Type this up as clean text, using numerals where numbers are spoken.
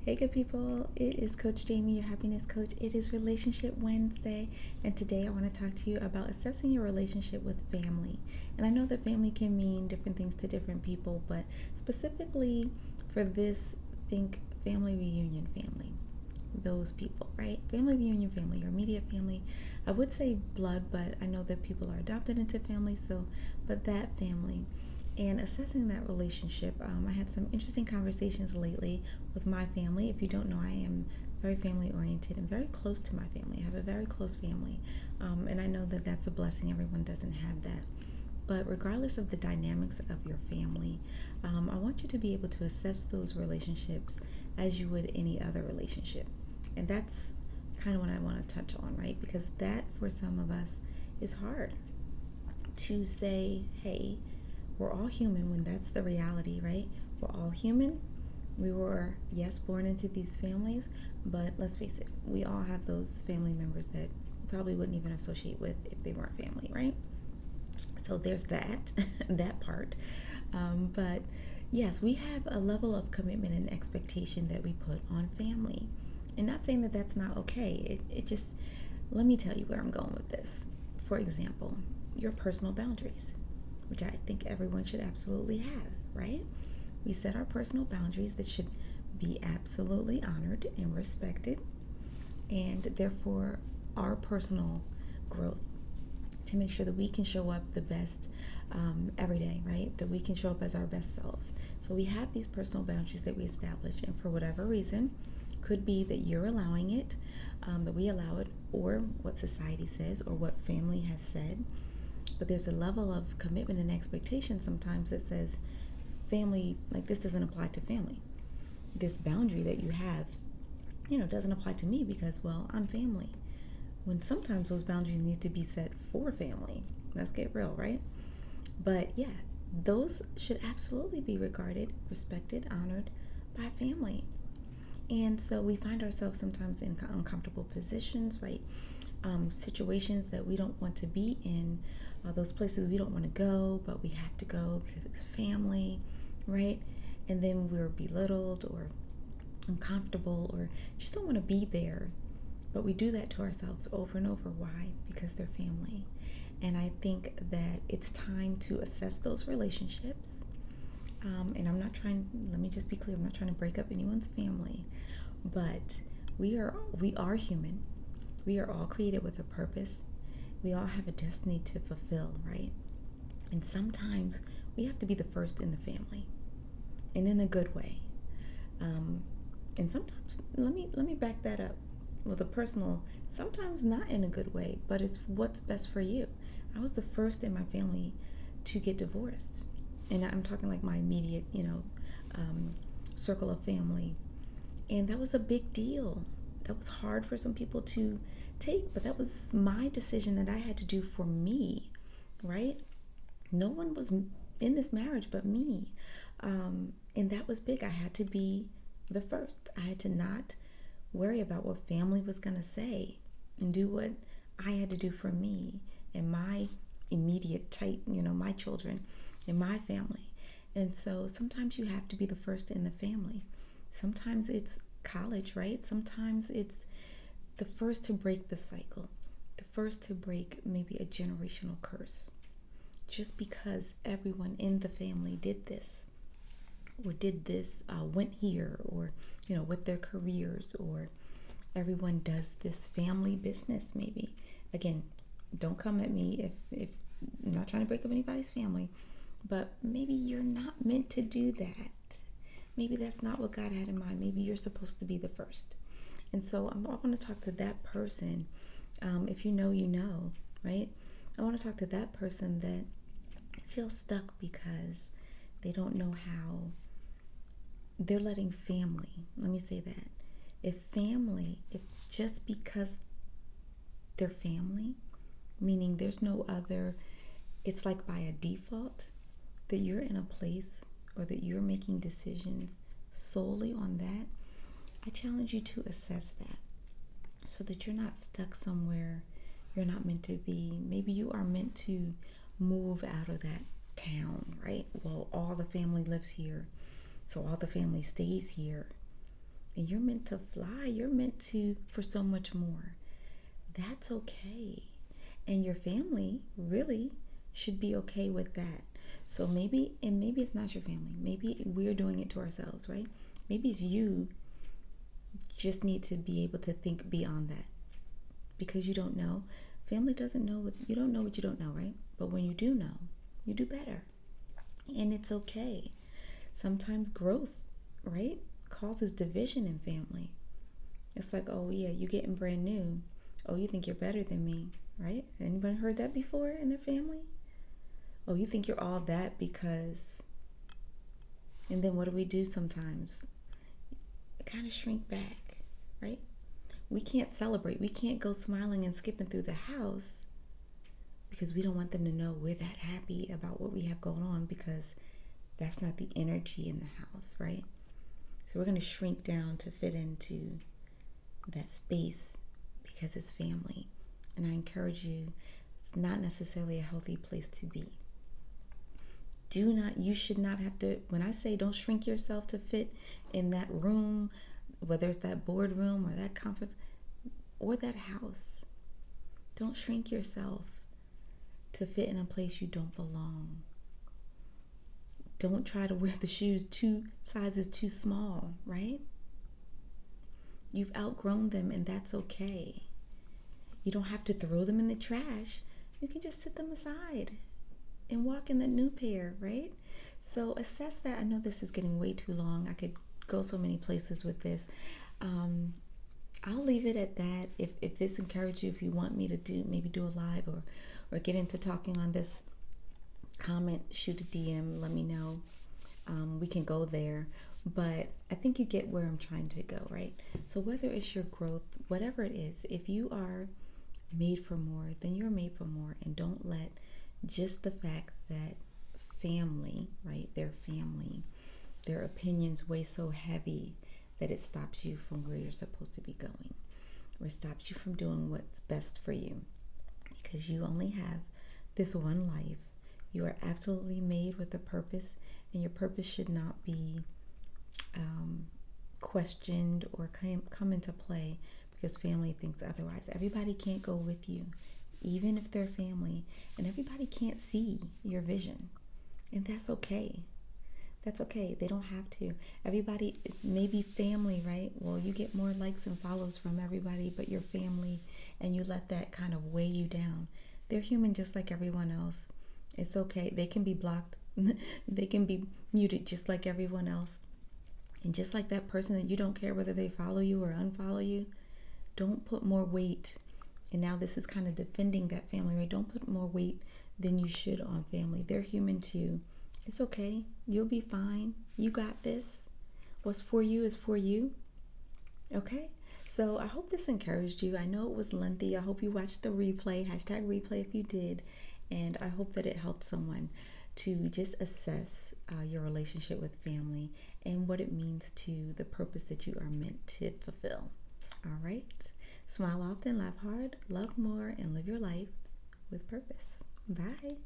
Hey, good people. It is Coach Jamie, your happiness coach. It is Relationship Wednesday, and today I want to talk to you about assessing your relationship with family. And I know that family can mean different things to different people, but specifically for this, think family reunion family. Those people, right? Family reunion family, your immediate family. I would say blood, but I know that people are adopted into family, but that family and assessing that relationship. I had some interesting conversations lately with my family. If you don't know, I am very family oriented and very close to my family. I have a very close family, and I know that that's a blessing. Everyone doesn't have that. But regardless of the dynamics of your family, I want you to be able to assess those relationships as you would any other relationship. And that's kind of what I want to touch on, right? Because that for some of us is hard to say, hey, we're all human when that's the reality, right? We're all human. We were, yes, born into these families, but let's face it, we all have those family members that probably wouldn't even associate with if they weren't family, right? So there's that, that part. But yes, we have a level of commitment and expectation that we put on family. And not saying that that's not okay. It just, let me tell you where I'm going with this. For example, your personal boundaries, which I think everyone should absolutely have, right? We set our personal boundaries that should be absolutely honored and respected, and therefore our personal growth to make sure that we can show up the best every day, right? That we can show up as our best selves. So we have these personal boundaries that we establish, and for whatever reason, could be that you're allowing it, that we allow it, or what society says, or what family has said. But there's a level of commitment and expectation sometimes that says, family, like this doesn't apply to family. This boundary that you have, doesn't apply to me because, well, I'm family. When sometimes those boundaries need to be set for family. Let's get real, right? But yeah, those should absolutely be regarded, respected, honored by family. And so we find ourselves sometimes in uncomfortable positions, right? Situations that we don't want to be in, those places we don't want to go, but we have to go because it's family, right? And then we're belittled or uncomfortable or just don't want to be there. But we do that to ourselves over and over. Why? Because they're family. And I think that it's time to assess those relationships. And let me just be clear, I'm not trying to break up anyone's family, but we are human. We are all created with a purpose. We all have a destiny to fulfill, right? And sometimes we have to be the first in the family, and in a good way. And sometimes, let me back that up with a personal. Sometimes not in a good way, but it's what's best for you. I was the first in my family to get divorced, and I'm talking like my immediate, circle of family, and that was a big deal. That was hard for some people to take, but that was my decision that I had to do for me, right? No one was in this marriage but me. And that was big. I had to be the first. I had to not worry about what family was going to say and do what I had to do for me and my immediate type, my children and my family. And so sometimes you have to be the first in the family. Sometimes it's college, right? Sometimes it's the first to break the cycle, the first to break maybe a generational curse. Just because everyone in the family did this or went here, or, with their careers, or everyone does this family business maybe. Again, don't come at me if I'm not trying to break up anybody's family, but maybe you're not meant to do that. Maybe that's not what God had in mind. Maybe you're supposed to be the first. And so I want to talk to that person. If you know, right? I want to talk to that person that feels stuck because they don't know how they're letting family, let me say that. If just because they're family, meaning there's no other, it's like by a default that you're in a place or that you're making decisions solely on that, I challenge you to assess that so that you're not stuck somewhere you're not meant to be. Maybe you are meant to move out of that town, right? Well, all the family lives here, so all the family stays here. and you're meant to fly. You're meant to for so much more. That's okay. And your family really should be okay with that. So maybe it's not your family. Maybe we're doing it to ourselves, right? Maybe it's you just need to be able to think beyond that because you don't know. Family doesn't know what you don't know what you don't know, right? But when you do know, you do better. And it's okay. Sometimes growth, right, causes division in family. It's like, oh yeah, you getting brand new. Oh, you think you're better than me, right? Anyone heard that before in their family? Oh, you think you're all that because. And then what do we do sometimes? Kind of shrink back, right? We can't celebrate. We can't go smiling and skipping through the house because we don't want them to know we're that happy about what we have going on because that's not the energy in the house, right? So we're going to shrink down to fit into that space because it's family. And I encourage you, it's not necessarily a healthy place to be. You should not have to, when I say don't shrink yourself to fit in that room, whether it's that boardroom or that conference or that house, don't shrink yourself to fit in a place you don't belong. Don't try to wear the shoes 2 sizes too small, right? You've outgrown them and that's okay. You don't have to throw them in the trash. You can just set them aside and walk in the new pair, right? So assess that. I know this is getting way too long. I could go so many places with this. I'll leave it at that. If this encourages you, if you want me to do a live or get into talking on this, comment, shoot a DM, let me know. We can go there. But I think you get where I'm trying to go, right? So whether it's your growth, whatever it is, if you are made for more, then you're made for more. And don't let just the fact that family, right, their opinions weigh so heavy that it stops you from where you're supposed to be going or stops you from doing what's best for you because you only have this one life. You are absolutely made with a purpose, and your purpose should not be questioned or come into play because family thinks otherwise. Everybody can't go with you, even if they're family, and everybody can't see your vision, and that's okay. That's okay. They don't have to. Everybody, maybe family, right? Well, you get more likes and follows from everybody but your family, and you let that kind of weigh you down. They're human just like everyone else. It's okay. They can be blocked. They can be muted just like everyone else. And just like that person that you don't care whether they follow you or unfollow you, don't put more weight. And now this is kind of defending that family, right? Don't put more weight than you should on family. They're human too. It's okay. You'll be fine. You got this. What's for you is for you. Okay? So I hope this encouraged you. I know it was lengthy. I hope you watched the replay, #replay if you did. And I hope that it helped someone to just assess your relationship with family and what it means to the purpose that you are meant to fulfill. All right? Smile often, laugh hard, love more, and live your life with purpose. Bye.